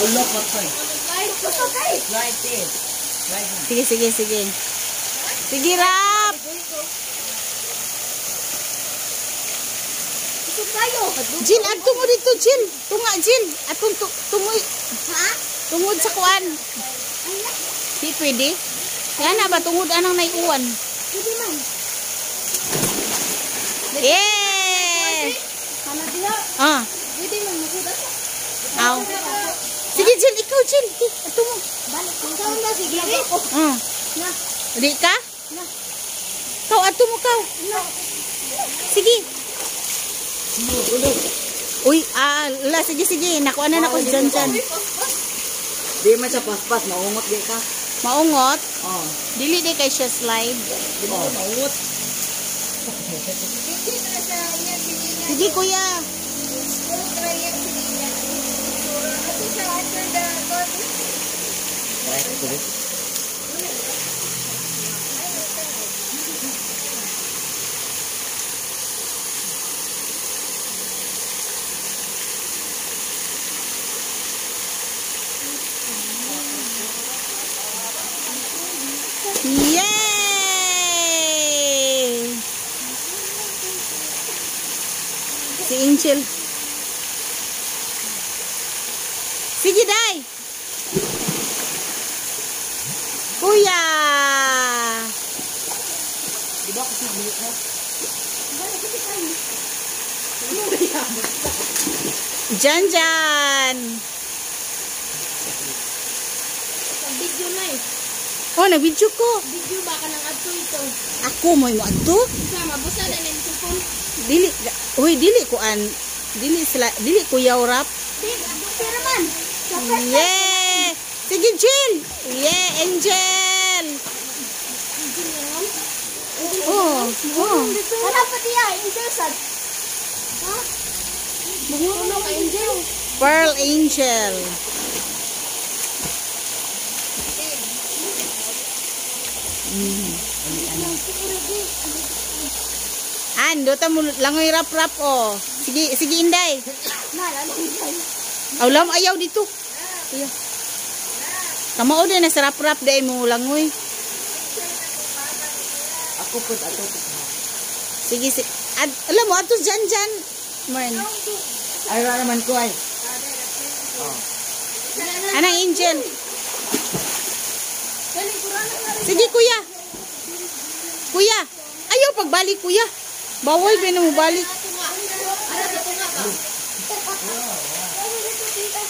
Ulok patay. Right there. Sige. Sige, Rap. Jin, ato mo dito, Jin. Tunga, Jin. Atong tungoy. Tungod sa kuan. Di pwede. Kaya na ba tungod anang naiuwan? Pwede man. Yeah! Ah. Pwede man magudat. Aw. Sige, Jin, ikaw, Jin. Ato mo. Balik. Ikaw na, sige. Na. Di ka? Na. Kau, ato mo, kau. Na. Sige. Uy, sige. Nakuha na ako dyan. Di man siya paspas, maungot di ka. Maungot? Oh. Dili di kay siya slide. Oh, maungot. Sige, kuya. Right, ito rin. Yay! Si Angel. Sige, Day. Kuya. Diba kasi bilik na? Jan. Video na eh. Oh, nag-video ko. Video baka nang adto ito. Ako mo ato? Sama, busa na ng cellphone. Dili ko yaurap. Pero man. Yeah! Sige, Jill! Yeah, Angel! Oh. Wala pa diya, Angel sad. Ha? Bumulong ka, Angel. Pearl Angel. Dota mo langoy rap oh. Sige Inday. Lam ayaw dito. Ayaw. Kamao din na sa rap dai mo langoy. Ako po ato. Sige. Alam mo ato jan. Man. Ay naman ko ay. Oh. Anang Angel. Sige kuya. Kuya, ayaw pagbalik kuya. Bawal ba na mo balik?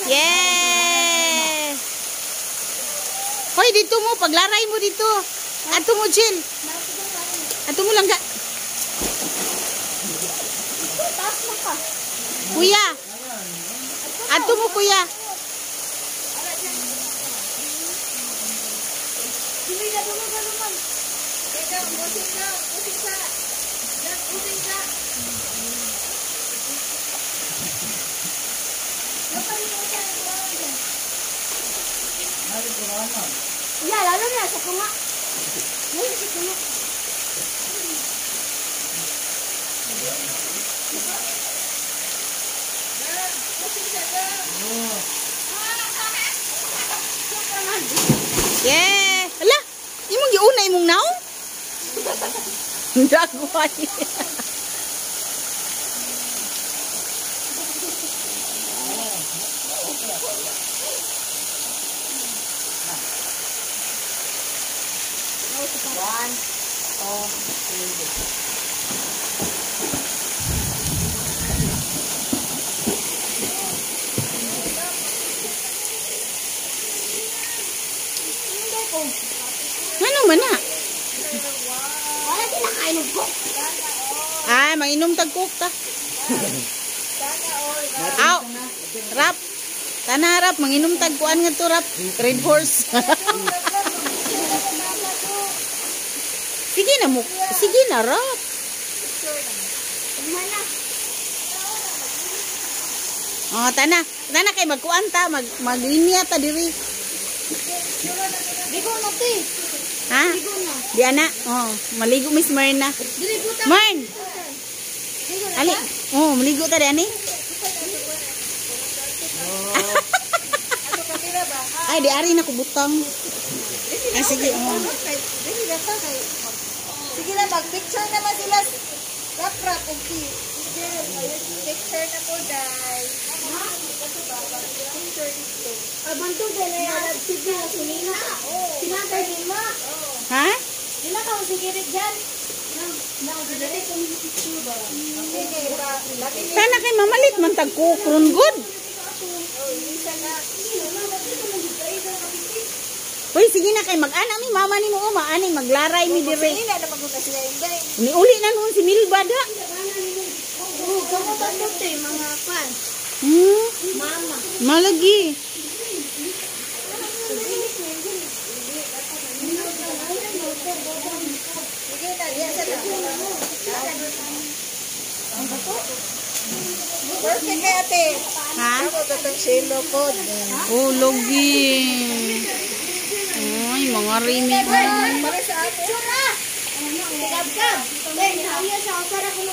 Yeah! Hoy, dito mo. Paglaray mo dito. Ato mo, Jill. Ato mo lang ka. Kuya. Ato mo, kuya. Ya, lalo na sa tunga. Ngayon sa tunga. Yeah! Hala! Imong giuna imong naong? Dagway. One, two, three. Ano man na? Wala kinakain ng cook. Ay, manginom tag-cook ta. Aw! Rap! Tana rap, manginom tag-kuan nga to rap. Red horse. Sige na mo. Sige na rap. Mana? Oh, tana. Tana kay magkuan ta, maglinya ta diri. Bigo na ti. Ha? Bigo na. Di ana. Oh, maligo Miss Marina. Dili buta. Marn. Ali. Oh, maligo ta di ani. Ay, di ari na ko butang. Ay, sige. Sige na, mag-picture naman sila. Rap-rap, okay. Picture na po, Day. Picture dito. Abanto, Day, na yan. Sige na, sunina. Sinatay din mo. Ha? Sila ka, sigirit dyan. Nakasigirit kung picture ba? Sige, Sana kay mamalit man tag kukron good. Uy, sige na kay mag-ana mi mama ni mo maani maglaray mi dire. Hindi na naman kung siya, Inday. Ni uli na noon si Milba da. Kamu ba ito, mga pan? Mama. Malagi. Sige na, diyan sa perfect kay ate. Ha? Ako katong silo po. Oh, logi. Ay, mga rini ba? Para sa ate. Sigab-gab. Dahil, haya sa ako para kung